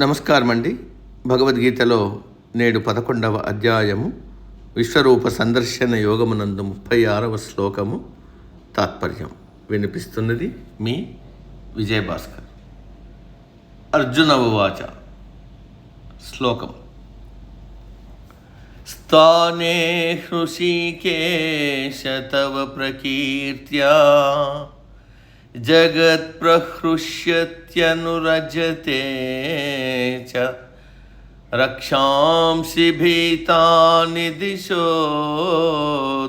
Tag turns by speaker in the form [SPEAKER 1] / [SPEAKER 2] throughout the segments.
[SPEAKER 1] నమస్కారం అండి. భగవద్గీతలో నేడు 11వ అధ్యాయము విశ్వరూప సందర్శన యోగమునందు 36వ శ్లోకము తాత్పర్యం వినిపిస్తున్నది మీ విజయభాస్కర్. అర్జున ఉవాచ. శ్లోకం: స్థానే హృషీకేశ తవ ప్రకీర్త్యా జగత్ప్రహృష్యత్యనురజతే చ రక్షాంసి భీతాని దిశో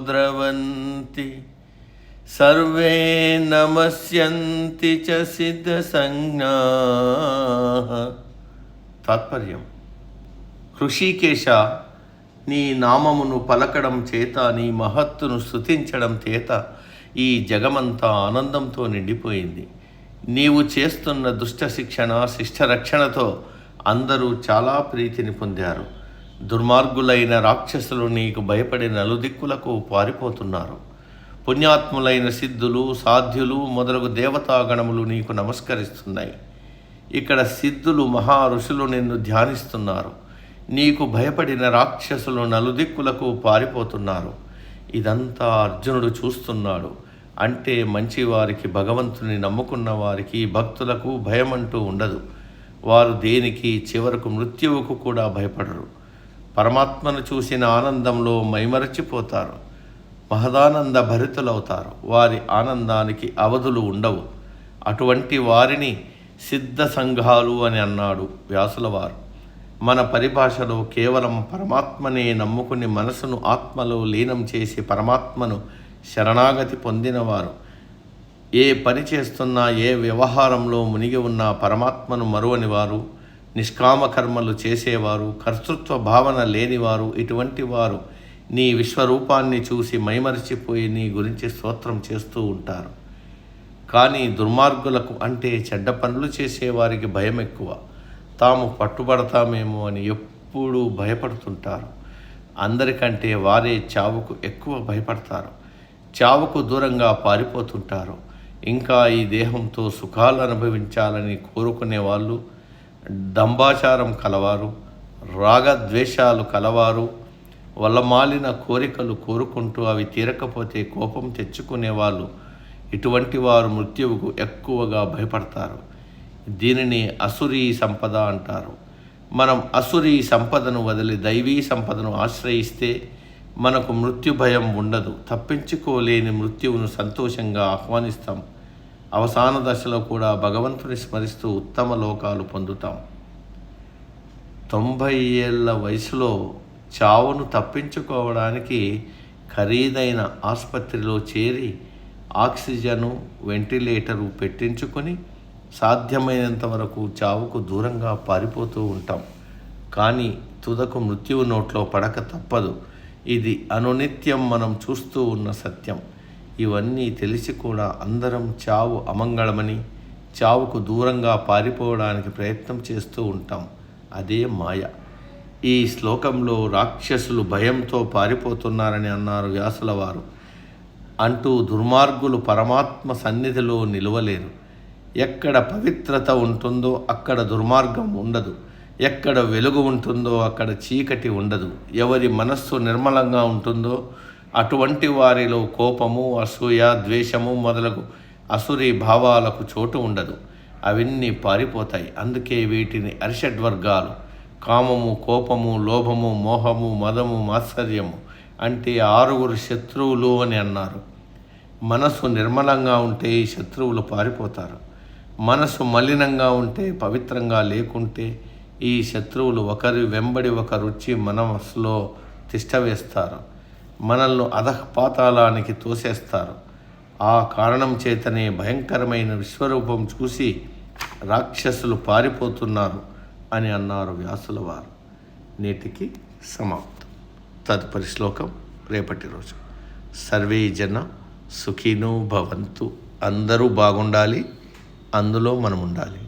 [SPEAKER 1] ద్రవంతి సర్వే నమస్యంతి చ సిద్ధసంజ్ఞాః. తాత్పర్యం: హృషీకేశ, నీ నామమును పలకడం చేత, నీ మహత్తును స్తుతించడం చేత ఈ జగమంతా ఆనందంతో నిండిపోయింది. నీవు చేస్తున్న దుష్ట శిక్షణ, శిష్టరక్షణతో అందరూ చాలా ప్రీతిని పొందారు. దుర్మార్గులైన రాక్షసులు నీకు భయపడి నలుదిక్కులకు పారిపోతున్నారు. పుణ్యాత్ములైన సిద్ధులు, సాధ్యులు మొదలగు దేవతాగణములు నీకు నమస్కరిస్తున్నాయి. ఇక్కడ సిద్ధులు, మహా ఋషులు నిన్ను ధ్యానిస్తున్నారు. నీకు భయపడిన రాక్షసులు నలుదిక్కులకు పారిపోతున్నారు. ఇదంతా అర్జునుడు చూస్తున్నాడు. అంటే మంచివారికి, భగవంతుని నమ్ముకున్న వారికి, భక్తులకు భయం అంటూ ఉండదు. వారు దేనికి, చివరకు మృత్యువుకు కూడా భయపడరు. పరమాత్మను చూసిన ఆనందంలో మైమరచిపోతారు. మహదానంద భరితులవుతారు. వారి ఆనందానికి అవధులు ఉండవు. అటువంటి వారిని సిద్ధ సంఘాలు అని అన్నాడు వ్యాసుల వారు. మన పరిభాషలో కేవలం పరమాత్మనే నమ్ముకుని మనసును ఆత్మలో లీనం చేసి పరమాత్మను శరణాగతి పొందినవారు, ఏ పని చేస్తున్నా, ఏ వ్యవహారంలో మునిగి ఉన్నా పరమాత్మను మరువని వారు, నిష్కామ కర్మలు చేసేవారు, కర్తృత్వ భావన లేనివారు, ఇటువంటి వారు నీ విశ్వరూపాన్ని చూసి మైమరిచిపోయి నీ గురించి స్తోత్రం చేస్తూ ఉంటారు. కానీ దుర్మార్గులకు, అంటే చెడ్డ పనులు చేసేవారికి భయం ఎక్కువ. తాము పట్టుబడతామేమో అని ఎప్పుడూ భయపడుతుంటారు. అందరికంటే వారే చావుకు ఎక్కువ భయపడతారు. చావుకు దూరంగా పారిపోతుంటారు. ఇంకా ఈ దేహంతో సుఖాలు అనుభవించాలని కోరుకునే వాళ్ళు, దంబాచారం కలవారు, రాగద్వేషాలు కలవారు, వల్లమాలిన కోరికలు కోరుకుంటూ అవి తీరకపోతే కోపం తెచ్చుకునేవాళ్ళు, ఇటువంటి వారు మృత్యువుకు ఎక్కువగా భయపడతారు. దీనిని అసురీ సంపద అంటారు. మనం అసురీ సంపదను వదిలి దైవీ సంపదను ఆశ్రయిస్తే మనకు మృత్యు భయం ఉండదు. తప్పించుకోలేని మృత్యువును సంతోషంగా ఆహ్వానిస్తాం. అవసాన దశలో కూడా భగవంతుని స్మరిస్తూ ఉత్తమ లోకాలు పొందుతాం. 90 ఏళ్ల వయసులో చావును తప్పించుకోవడానికి ఖరీదైన ఆసుపత్రిలో చేరి ఆక్సిజను, వెంటిలేటరు పెట్టించుకొని సాధ్యమైనంత వరకు చావుకు దూరంగా పారిపోతూ ఉంటాం. కానీ తుదకు మృత్యువు నోట్లో పడక తప్పదు. ఇది అనునిత్యం మనం చూస్తూ ఉన్న సత్యం. ఇవన్నీ తెలిసి కూడా అందరం చావు అమంగళమని, చావుకు దూరంగా పారిపోవడానికి ప్రయత్నం చేస్తూ ఉంటాం. అదే మాయ. ఈ శ్లోకంలో రాక్షసులు భయంతో పారిపోతున్నారని అన్నారు వ్యాసుల వారు. అంటూ దుర్మార్గులు పరమాత్మ సన్నిధిలో నిలవలేరు. ఎక్కడ పవిత్రత ఉంటుందో అక్కడ దుర్మార్గం ఉండదు. ఎక్కడ వెలుగు ఉంటుందో అక్కడ చీకటి ఉండదు. ఎవరి మనస్సు నిర్మలంగా ఉంటుందో అటువంటి వారిలో కోపము, అసూయ, ద్వేషము మొదలగు అసురీ భావాలకు చోటు ఉండదు. అవన్నీ పారిపోతాయి. అందుకే వీటిని అరిషడ్వర్గాలు, కామము, కోపము, లోభము, మోహము, మదము, మాత్సర్యము అంటే 6 శత్రువులు అని అన్నారు. మనసు నిర్మలంగా ఉంటే ఈ శత్రువులు పారిపోతారు. మనసు మలినంగా ఉంటే, పవిత్రంగా లేకుంటే ఈ శత్రువులు ఒకరి వెంబడి ఒకరు వచ్చి మనస్సులో తిష్టవేస్తారు. మనల్ని అధఃపాతాళానికి తోసేస్తారు. ఆ కారణం చేతనే భయంకరమైన విశ్వరూపం చూసి రాక్షసులు పారిపోతున్నారు అని అన్నారు వ్యాసుల వారు. నేటికి సమాప్తం. తదుపరి శ్లోకం రేపటి రోజు. సర్వే జన సుఖినో భవంతు. అందరూ బాగుండాలి, అందులో మనం ఉండాలి.